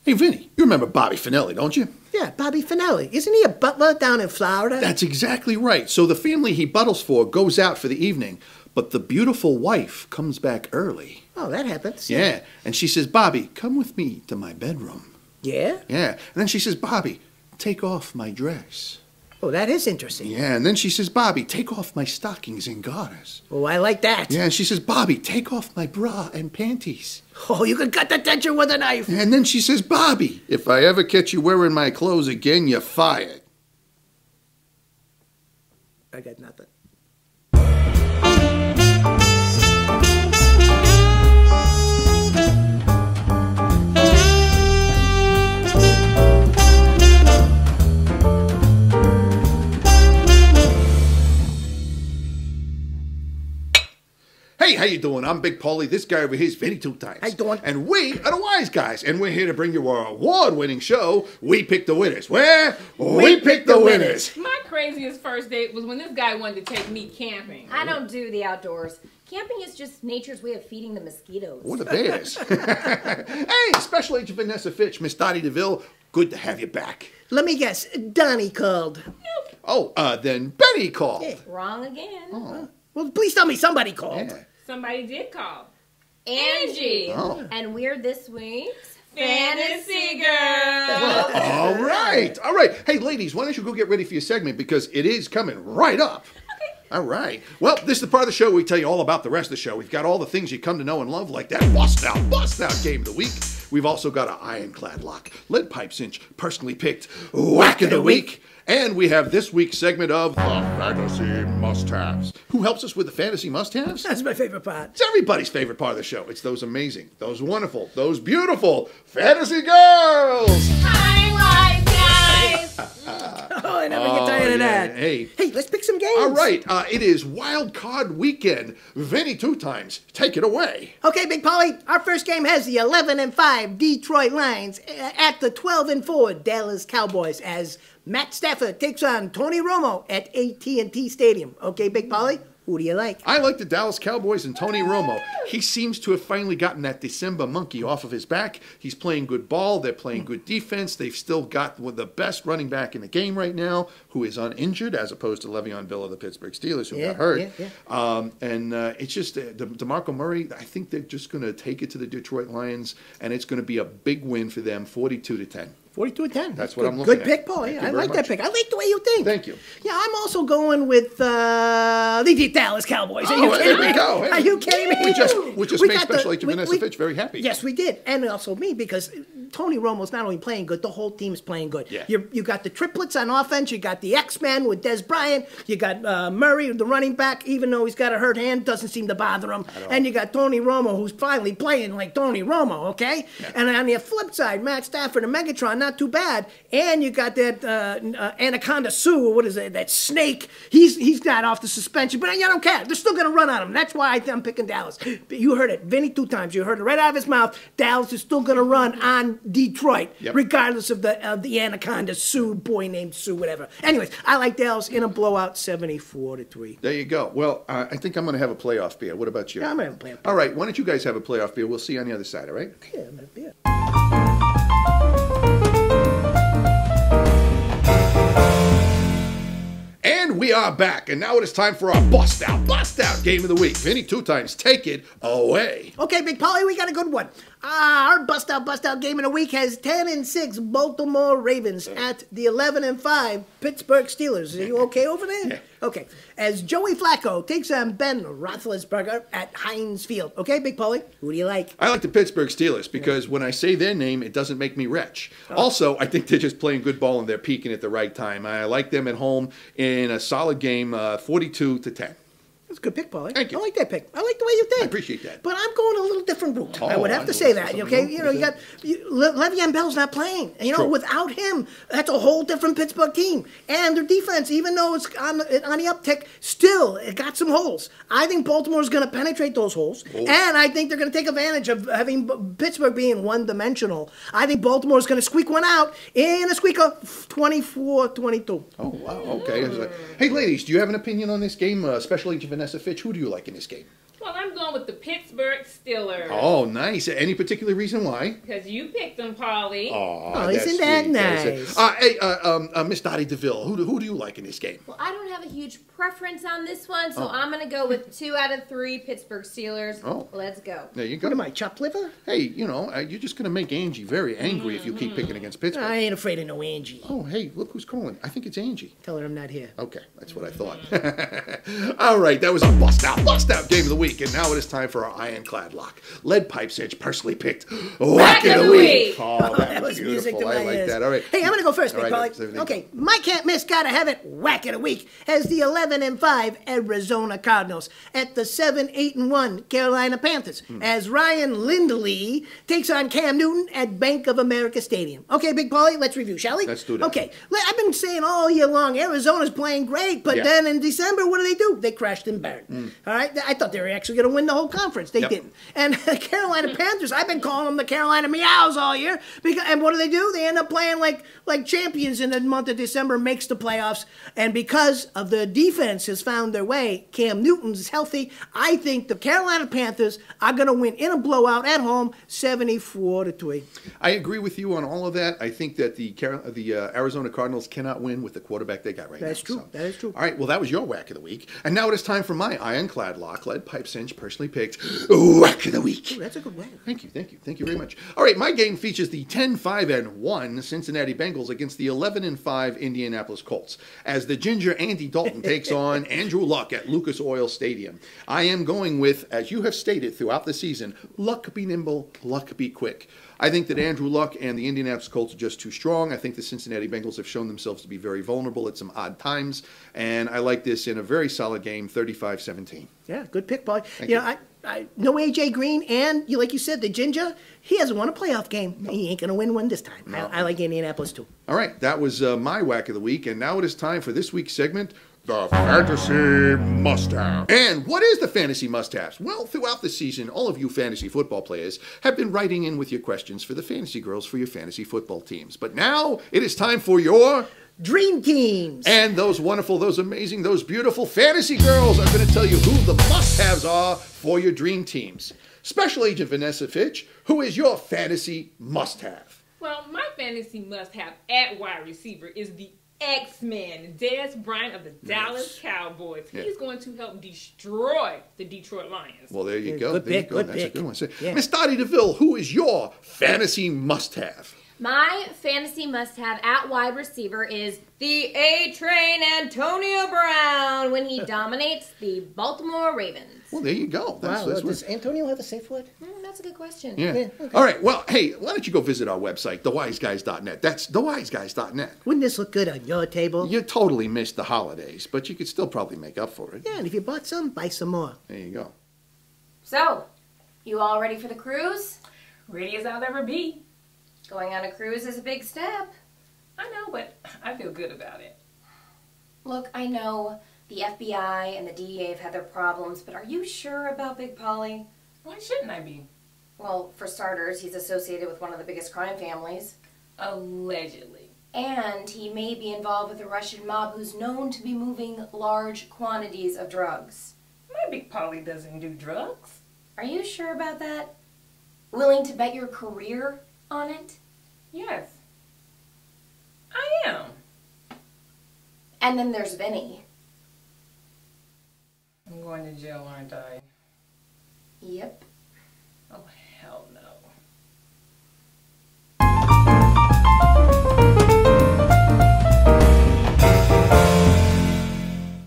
Hey, Vinny, you remember Bobby Finelli, don't you? Yeah, Bobby Finelli. Isn't he a butler down in Florida? That's exactly right. So the family he buttles for goes out for the evening, but the beautiful wife comes back early. Oh, that happens. Yeah, and she says, Bobby, come with me to my bedroom. Yeah? Yeah, and then she says, Bobby, take off my dress. Oh, that is interesting. Yeah, and then she says, Bobby, take off my stockings and garters. Oh, I like that. Yeah, and she says, Bobby, take off my bra and panties. Oh, you can cut the tension with a knife. And then she says, Bobby, if I ever catch you wearing my clothes again, you're fired. I got nothing. Hey, how you doing? I'm Big Pauley. This guy over here is Vinny 2 times. How you doing? And we are the Wise Guys, and we're here to bring you our award-winning show, We Pick the Winners. Where? We Pick the Winners. My craziest first date was when this guy wanted to take me camping. I don't do the outdoors. Camping is just nature's way of feeding the mosquitoes. Or the bears. Hey, Special Agent Venessa Fitch, Miss Dottie DeVille, good to have you back. Let me guess. Donnie called. Nope. Oh, then Betty called. Yeah. Wrong again. Oh. Well, please tell me somebody called. Yeah. Somebody did call. Angie. Oh. And we're this week's Fantasy Girl. All right. All right. Hey, ladies, why don't you go get ready for your segment because it is coming right up. Okay. All right. Well, this is the part of the show where we tell you all about the rest of the show. We've got all the things you come to know and love, like that bust out game of the week. We've also got an ironclad lock, lead pipe cinch, personally picked whack of the week. And we have this week's segment of the Fantasy Must-Haves. Who helps us with the Fantasy Must-Haves? That's my favorite part. It's everybody's favorite part of the show. It's those amazing, those wonderful, those beautiful Fantasy Girls. Hi, Wise Guys. Oh, I never get tired of that. Hey, let's pick some games. all right. It is Wild Card Weekend. Vinny 2 times. Take it away. Okay, Big Polly, our first game has the 11-5 Detroit Lions at the 12-4 Dallas Cowboys as Matt Stafford takes on Tony Romo at AT&T Stadium. Okay, Big Polly, who do you like? I like the Dallas Cowboys and Tony Romo. He seems to have finally gotten that December monkey off of his back. He's playing good ball. They're playing good defense. They've still got the best running back in the game right now, who is uninjured, as opposed to Le'Veon Bell of the Pittsburgh Steelers, who got hurt. It's just DeMarco Murray. I think they're just going to take it to the Detroit Lions, and it's going to be a big win for them, 42-10. 42-10. That's what I'm looking at. Good pick, Paul. Thank I you like very that much. pick. I like the way you think. Thank you. Yeah, I'm also going with the Dallas Cowboys. Are you Oh, kidding there we me? go. Hey. Are you kidding me? We just made Special Agent Vanessa Fitch very happy. Yes, we did. And also me, because Tony Romo's not only playing good, the whole team's playing good. Yeah. You got the triplets on offense. You got the X-Men with Des Bryant. You got Murray, the running back, even though he's got a hurt hand, doesn't seem to bother him. And you got Tony Romo, who's finally playing like Tony Romo, okay? Yeah. And on the flip side, Matt Stafford and Megatron, not too bad. And you got that Anaconda Sue, or what is it, that snake. He's got off the suspension, but I don't care. They're still going to run on him. That's why I'm picking Dallas. You heard it, Vinny 2 times. You heard it right out of his mouth. Dallas is still going to run on Detroit, regardless of the Anaconda Sue, boy named Sue, whatever. Anyways, I like Dallas in a blowout, 74-3. There you go. Well, I think I'm going to have a playoff beer. What about you? Yeah, I'm going to have a playoff beer. All right, why don't you guys have a playoff beer? We'll see you on the other side, all right? Yeah, I'm going to have a beer. And we are back, and now it is time for our bust out game of the week. Vinny 2 times, take it away. Okay, Big Polly, we got a good one. Our bust out game of the week has 10-6 Baltimore Ravens at the 11-5 Pittsburgh Steelers. Are you okay over there? Yeah. Okay. As Joey Flacco takes on Ben Roethlisberger at Heinz Field. Okay, Big Polly, who do you like? I like the Pittsburgh Steelers because when I say their name, it doesn't make me rich. Also, I think they're just playing good ball and they're peaking at the right time. I like them at home in a solid game, 42-10. That's a good pick, Paulie. Thank you. I like that pick. I like the way you think. I appreciate that. But I'm going a little different route. Oh, I would have to say that. Okay, you know, you got Le'Veon Bell's not playing. And, you know, True. without him, that's a whole different Pittsburgh team. And their defense, even though it's on the uptick, still it got some holes. I think Baltimore's going to penetrate those holes, and I think they're going to take advantage of having Pittsburgh being one-dimensional. I think Baltimore's going to squeak one out in a squeaker, 24-22. Oh, wow, okay. Hey, ladies, do you have an opinion on this game? Special Agent Vanessa Fitch, who do you like in this game? Well, I'm going with the Pittsburgh Steelers. Oh, nice. Any particular reason why? Because you picked them, Pauley. Oh, isn't that nice? Hey, Miss Dottie DeVille, who do you like in this game? Well, I don't have a huge preference on this one, so I'm going to go with 2 out of 3 Pittsburgh Steelers. Oh. Let's go. There you go. What am I, chopped liver? Hey, you're just going to make Angie very angry if you keep picking against Pittsburgh. I ain't afraid of no Angie. Oh, hey, look who's calling. I think it's Angie. Tell her I'm not here. Okay, that's what I thought. All right, that was a bust-out game of the week, and now it is time for our ironclad lock. Lead Pipe Cinch personally picked Whack of the Week. Oh, that was music beautiful. to my I like ears. that. All right. Hey, I'm going to go first, Big All right, Pauley. Okay, my can't miss, gotta have it, Whack of the Week as the 11-5 Arizona Cardinals at the 7-8-1 Carolina Panthers as Ryan Lindley takes on Cam Newton at Bank of America Stadium. Okay, Big Pauley, let's review, shall we? Let's do that. Okay, I've been saying all year long, Arizona's playing great, but then in December, what do? They crashed and burned. All right, I thought they were actually going to win the whole conference. They didn't. And the Carolina Panthers, I've been calling them the Carolina Meows all year. And what do? They end up playing like champions in the month of December, makes the playoffs. And because of the defense has found their way, Cam Newton's healthy, I think the Carolina Panthers are going to win in a blowout at home, 74-3. I agree with you on all of that. I think that the Arizona Cardinals cannot win with the quarterback they got right now. That's true. That is true. All right, well, that was your Whack of the Week. And now it is time for my ironclad lock. Lead Pipe Cinch personally picked Whack of the Week. Ooh, that's a good one. Thank you very much. All right, my game features the 10-5-1 Cincinnati Bengals against the 11-5 Indianapolis Colts as the ginger Andy Dalton takes on Andrew Luck at Lucas Oil Stadium. I am going with, as you have stated throughout the season, luck be nimble, luck be quick. I think that Andrew Luck and the Indianapolis Colts are just too strong. I think the Cincinnati Bengals have shown themselves to be very vulnerable at some odd times, and I like this in a very solid game, 35-17. Yeah, good pick, Paul. I know A.J. Green, and like you said, the Ginger, he hasn't won a playoff game. He ain't going to win one this time. No. I like Indianapolis, too. All right, that was my Whack of the Week, and now it is time for this week's segment, the Fantasy Must-Have. And what is the Fantasy Must-Haves? Well, throughout the season, all of you fantasy football players have been writing in with your questions for the Fantasy Girls for your fantasy football teams. But now it is time for your Dream Teams. And those wonderful, those amazing, those beautiful fantasy girls are going to tell you who the must-haves are for your dream teams. Special Agent Venessa Fitch, who is your fantasy must-have? Well, my fantasy must-have at wide receiver is the X-Men, Dez Bryant of the Dallas Cowboys. Yeah. He's going to help destroy the Detroit Lions. Well, there you go. Good pick, good That's pick. a good one. Yeah. Miss Dottie DeVille, who is your fantasy must-have? My fantasy must-have at wide receiver is the A-Train Antonio Brown when he dominates the Baltimore Ravens. Well, there you go. Does Antonio have a safe word? That's a good question. Yeah. Okay. All right. Well, hey, why don't you go visit our website, thewiseguys.net. That's thewiseguys.net. Wouldn't this look good on your table? You totally missed the holidays, but you could still probably make up for it. Yeah, and if you bought some, buy some more. There you go. So, you all ready for the cruise? Ready as I'll ever be. Going on a cruise is a big step. I know, but I feel good about it. Look, I know the FBI and the DEA have had their problems, but are you sure about Big Pauley? Why shouldn't I be? Well, for starters, he's associated with one of the biggest crime families. Allegedly. And he may be involved with a Russian mob who's known to be moving large quantities of drugs. My Big Pauley doesn't do drugs. Are you sure about that? Willing to bet your career on it? Yes. I am. And then there's Vinny. I'm going to jail, aren't I? Yep. Oh, hell no.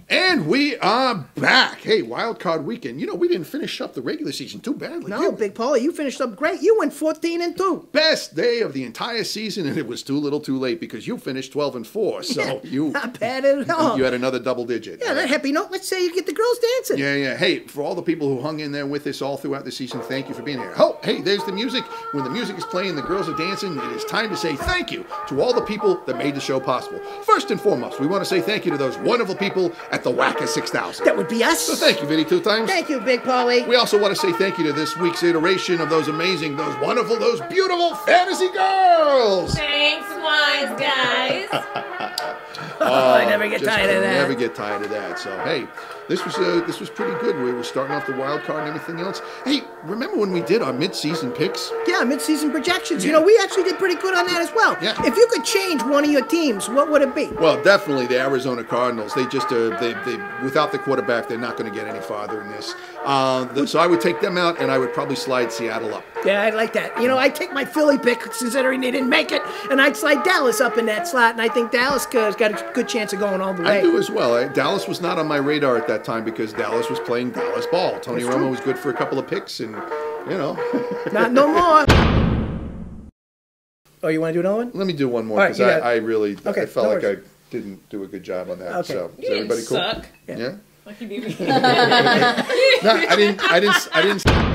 And we are back. Hey, Wild Card Weekend. You know, we didn't finish up the regular season too badly. No, Big Paul, you finished up great. You went 14-2. Best day of the entire season, and it was too little too late because you finished 12-4. So you Not bad at all. you had another double digit. Yeah, that happy note. Let's say you get the girls dancing. Yeah. Hey, for all the people who hung in there with us all throughout the season, thank you for being here. Oh, hey, there's the music. When the music is playing, the girls are dancing. It is time to say thank you to all the people that made the show possible. First and foremost, we want to say thank you to those wonderful people at the Whacker 6000. That would be us. So thank you, Vinny, 2 times. Thank you, Big Paulie. We also want to say thank you to this week's iteration of those amazing, those wonderful, those beautiful fantasy girls. Thanks, wise guys. I never get tired of that. Never get tired of that. So, hey, this was pretty good. We were starting off the wild card and everything else. Hey, remember when we did our mid-season picks? Yeah, mid-season projections. Yeah. You know, we actually did pretty good on that as well. Yeah. If you could change one of your teams, what would it be? Well, definitely the Arizona Cardinals. They just they without the quarterback, they're not going to get any farther in this. So I would take them out, and I would probably slide Seattle up. Yeah, I like that. You know, I'd take my Philly pick, considering they didn't make it, and I'd slide Dallas up in that slot, and I think Dallas has got a good chance of going all the way. I do as well. Dallas was not on my radar at that time because Dallas was playing Dallas ball. Tony Romo was good for a couple of picks, and, you know. Not no more. Oh, you want to do another one? Let me do one more because I felt no like worries. I didn't do a good job on that. Okay. So You is everybody didn't cool? suck. Yeah. Like you did. No, I didn't.